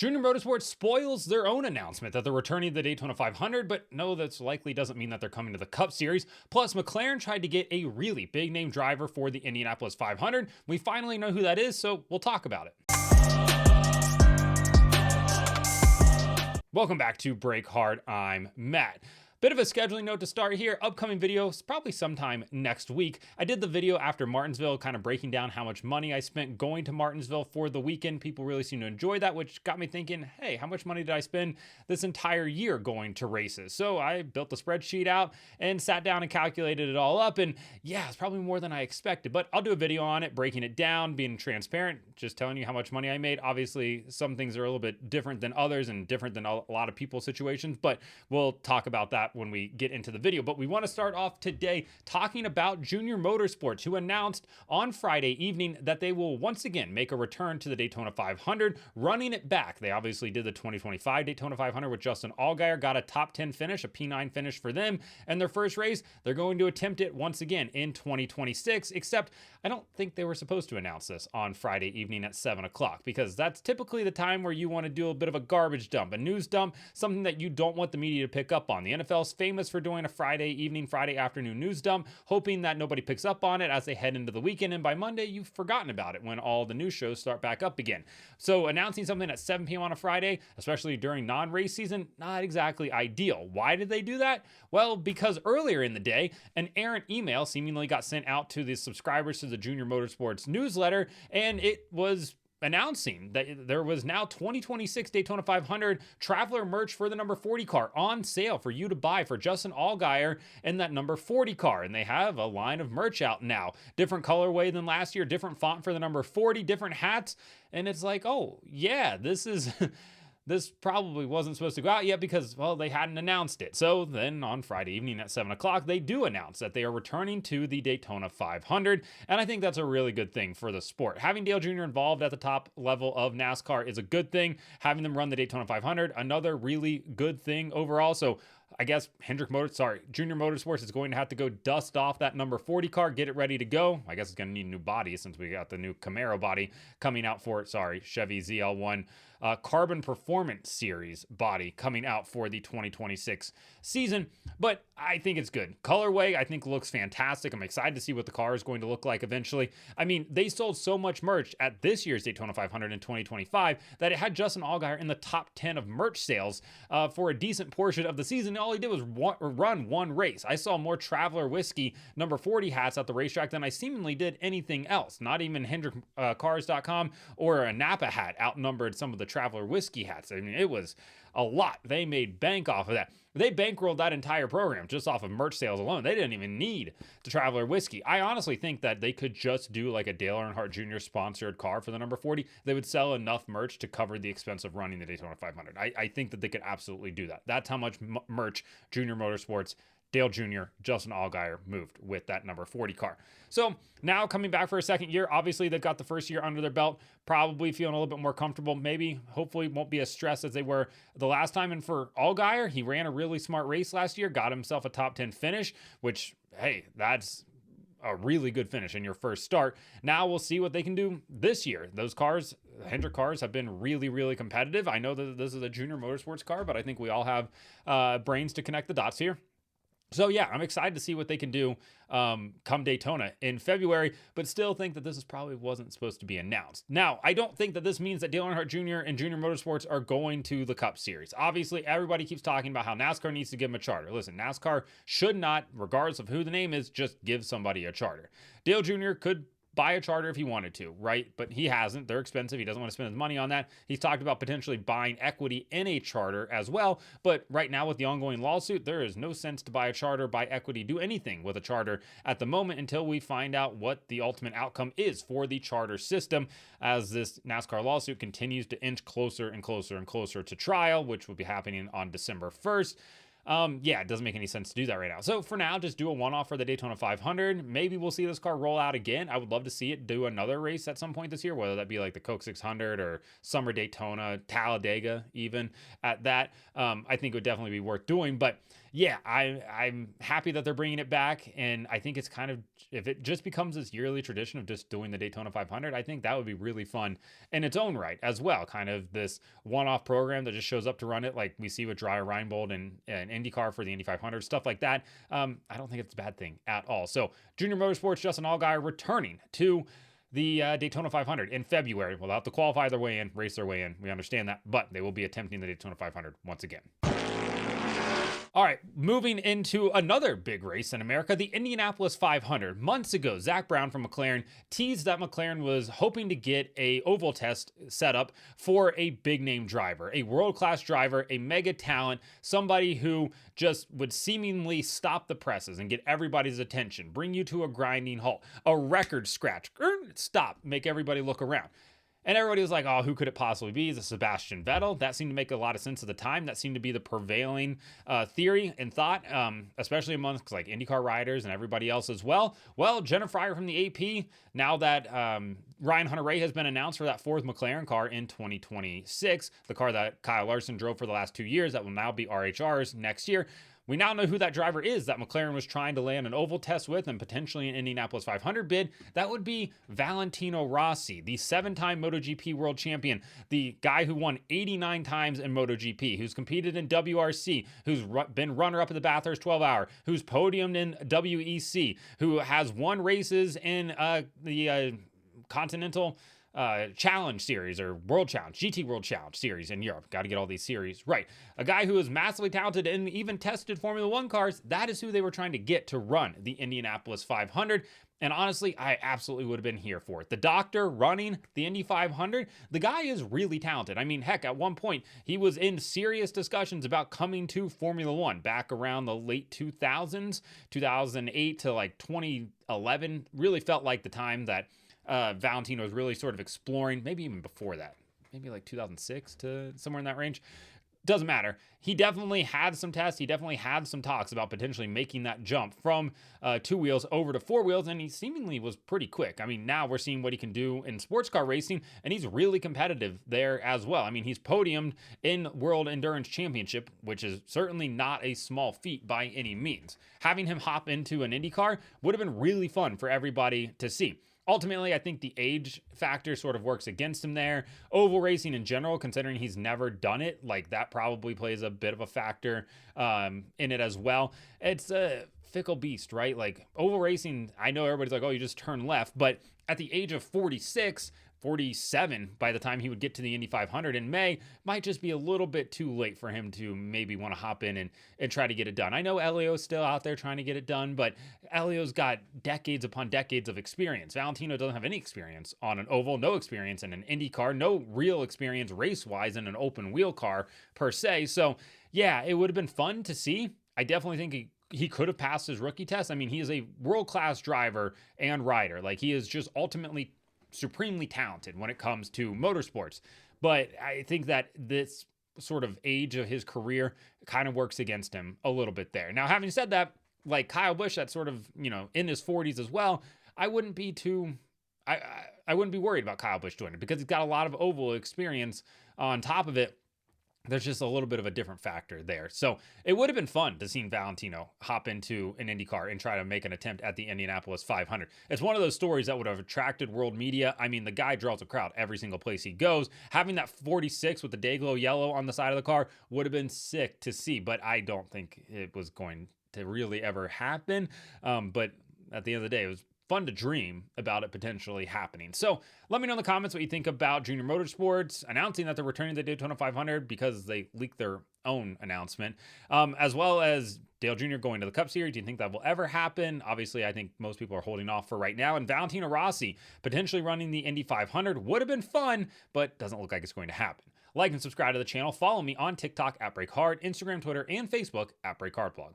Junior Motorsports spoils their own announcement that they're returning to the Daytona 500, but no, that's likely doesn't mean that they're coming to the Cup Series. Plus, McLaren tried to get a really big name driver for the Indianapolis 500. We finally know who that is, so we'll talk about it. Welcome back to Break Hard. I'm Matt. Bit of a scheduling note to start here. Upcoming video is probably sometime next week. I did the video after Martinsville, kind of breaking down how much money I spent going to Martinsville for the weekend. People really seem to enjoy that, which got me thinking, hey, how much money did I spend this entire year going to races? So I built the spreadsheet out and sat down and calculated it all up. And yeah, it's probably more than I expected, but I'll do a video on it, breaking it down, being transparent, just telling you how much money I made. Obviously, some things are a little bit different than others and different than a lot of people's situations, but we'll talk about that when we get into the video. But we want to start off today talking about Junior Motorsports, who announced on Friday evening that they will once again make a return to the Daytona 500, running it back. They obviously did the 2025 Daytona 500 with Justin Allgaier, got a top 10 finish, a P9 finish for them, and their first race, they're going to attempt it once again in 2026, except I don't think they were supposed to announce this on Friday evening at 7 o'clock, because that's typically the time where you want to do a bit of a garbage dump, a news dump, something that you don't want the media to pick up on. The NFL's famous for doing a Friday evening, Friday afternoon news dump, hoping that nobody picks up on it as they head into the weekend, and by Monday, you've forgotten about it when all the news shows start back up again. So announcing something at 7 p.m. on a Friday, especially during non-race season, not exactly ideal. Why did they do that? Well, because earlier in the day, an errant email seemingly got sent out to the subscribers to the Junior Motorsports newsletter, and it was announcing that there was now 2026 Daytona 500 Traveler merch for the number 40 car on sale for you to buy for Justin Allgaier and that number 40 car. And they have a line of merch out now. Different colorway than last year, different font for the number 40, different hats. And it's like, oh yeah, this is... This probably wasn't supposed to go out yet because, well, they hadn't announced it. So then on Friday evening at 7 o'clock, they do announce that they are returning to the Daytona 500. And I think that's a really good thing for the sport. Having Dale Jr. involved at the top level of NASCAR is a good thing. Having them run the Daytona 500, another really good thing overall. So I guess Junior Motorsports is going to have to go dust off that number 40 car, get it ready to go. I guess it's going to need a new body since we got the new Camaro body coming out for it. Chevy ZL1 Carbon Performance Series body coming out for the 2026 season. But I think it's good. Colorway, I think, looks fantastic. I'm excited to see what the car is going to look like eventually. I mean, they sold so much merch at this year's Daytona 500 in 2025 that it had Justin Allgaier in the top 10 of merch sales for a decent portion of the season. All he did was run one race. I saw more Traveler Whiskey number 40 hats at the racetrack than I seemingly did anything else. Not even HendrickCars.com or a Napa hat outnumbered some of the Traveler Whiskey hats. I mean, it was a lot. They made bank off of that. They bankrolled that entire program just off of merch sales alone. They didn't even need the Traveler Whiskey. I honestly think that they could just do like a Dale Earnhardt Jr. sponsored car for the number 40. They would sell enough merch to cover the expense of running the Daytona 500. I think that they could absolutely do that. That's how much merch Junior Motorsports, Dale Jr., Justin Allgaier moved with that number 40 car. So now coming back for a second year, obviously they've got the first year under their belt, probably feeling a little bit more comfortable. Maybe, hopefully, won't be as stressed as they were the last time. And for Allgaier, he ran a really smart race last year, got himself a top 10 finish, which, hey, that's a really good finish in your first start. Now we'll see what they can do this year. Those cars, Hendrick cars, have been really, really competitive. I know that this is a Junior Motorsports car, but I think we all have brains to connect the dots here. So yeah, I'm excited to see what they can do come Daytona in February, but still think that this probably wasn't supposed to be announced. Now, I don't think that this means that Dale Earnhardt Jr. and Junior Motorsports are going to the Cup Series. Obviously, everybody keeps talking about how NASCAR needs to give them a charter. Listen, NASCAR should not, regardless of who the name is, just give somebody a charter. Dale Jr. could buy a charter if he wanted to, right? But he hasn't. They're expensive. He doesn't want to spend his money on that. He's talked about potentially buying equity in a charter as well. But right now with the ongoing lawsuit, there is no sense to buy a charter, buy equity, do anything with a charter at the moment until we find out what the ultimate outcome is for the charter system as this NASCAR lawsuit continues to inch closer and closer and closer to trial, which will be happening on December 1st. Yeah, it doesn't make any sense to do that right now. So for now, just do a one-off for the Daytona 500. Maybe we'll see this car roll out again. I would love to see it do another race at some point this year, whether that be like the Coke 600 or Summer Daytona, Talladega even at that. I think it would definitely be worth doing, but Yeah, I'm happy that they're bringing it back, and I think it's kind of, if it just becomes this yearly tradition of just doing the Daytona 500, I think that would be really fun in its own right as well. Kind of this one-off program that just shows up to run it, like we see with Dreyer Reinbold and IndyCar for the Indy 500, stuff like that. I don't think it's a bad thing at all. So Junior Motorsports, Justin Allgaier returning to the Daytona 500 in February. Well, they'll have to qualify their way in, race their way in. We understand that, but they will be attempting the Daytona 500 once again. All right, moving into another big race in America, the Indianapolis 500. Months ago, Zach Brown from McLaren teased that McLaren was hoping to get a oval test set up for a big name driver, a world-class driver, a mega talent, somebody who just would seemingly stop the presses and get everybody's attention, bring you to a grinding halt, a record scratch, stop, make everybody look around. And everybody was like, oh, who could it possibly be? Is it Sebastian Vettel? That seemed to make a lot of sense at the time. That seemed to be the prevailing theory and thought, especially amongst like IndyCar riders and everybody else as well. Well, Jenna Fryer from the AP, now that Ryan Hunter-Reay has been announced for that fourth McLaren car in 2026, the car that Kyle Larson drove for the last 2 years, that will now be RHR's next year. We now know who that driver is that McLaren was trying to land an oval test with and potentially an Indianapolis 500 bid. That would be Valentino Rossi, the 7-time MotoGP world champion, the guy who won 89 times in MotoGP, who's competed in WRC, who's been runner-up at the Bathurst 12-hour, who's podiumed in WEC, who has won races in the Continental Challenge Series or World Challenge, GT World Challenge Series in Europe. Got to get all these series right. A guy who is massively talented and even tested Formula One cars. That is who they were trying to get to run the Indianapolis 500. And honestly, I absolutely would have been here for it. The doctor running the Indy 500, the guy is really talented. I mean, heck, at one point, he was in serious discussions about coming to Formula One back around the late 2000s, 2008 to like 2011. Really felt like the time that Valentino was really sort of exploring, maybe even before that, maybe like 2006 to somewhere in that range. Doesn't matter. He definitely had some tests. He definitely had some talks about potentially making that jump from 2 wheels over to 4 wheels, and he seemingly was pretty quick. I mean, now we're seeing what he can do in sports car racing, and he's really competitive there as well. I mean, he's podiumed in World Endurance Championship, which is certainly not a small feat by any means. Having him hop into an Indy car would have been really fun for everybody to see. Ultimately, I think the age factor sort of works against him there. Oval racing in general, considering he's never done it, like that probably plays a bit of a factor in it as well. It's a fickle beast, right? Like oval racing, I know everybody's like, oh, you just turn left. But at the age of 46, 47 by the time he would get to the Indy 500 in May, might just be a little bit too late for him to maybe want to hop in and try to get it done. I know Elio's still out there trying to get it done, but Elio's got decades upon decades of experience. Valentino doesn't have any experience on an oval, no experience in an Indy car, no real experience race-wise in an open wheel car per se. So yeah, it would have been fun to see. I definitely think he could have passed his rookie test. I mean, he is a world-class driver and rider. Like he is just ultimately supremely talented when it comes to motorsports. But I think that this sort of age of his career kind of works against him a little bit there. Now, having said that, like Kyle Busch, that's sort of, in his 40s as well, I wouldn't be worried about Kyle Busch doing it because he's got a lot of oval experience on top of it. There's just a little bit of a different factor there. So it would have been fun to see Valentino hop into an Indy car and try to make an attempt at the Indianapolis 500. It's one of those stories that would have attracted world media. I mean, the guy draws a crowd every single place he goes. Having that 46 with the Dayglow yellow on the side of the car would have been sick to see, but I don't think it was going to really ever happen. But at the end of the day, it was fun to dream about it potentially happening. So let me know in the comments what you think about Junior Motorsports announcing that they're returning to the Daytona 500 because they leaked their own announcement, as well as Dale Jr. going to the Cup Series. Do you think that will ever happen? Obviously, I think most people are holding off for right now. And Valentino Rossi potentially running the Indy 500 would have been fun, but doesn't look like it's going to happen. Like and subscribe to the channel. Follow me on TikTok at BreakHard, Instagram, Twitter, and Facebook at BreakHardBlog.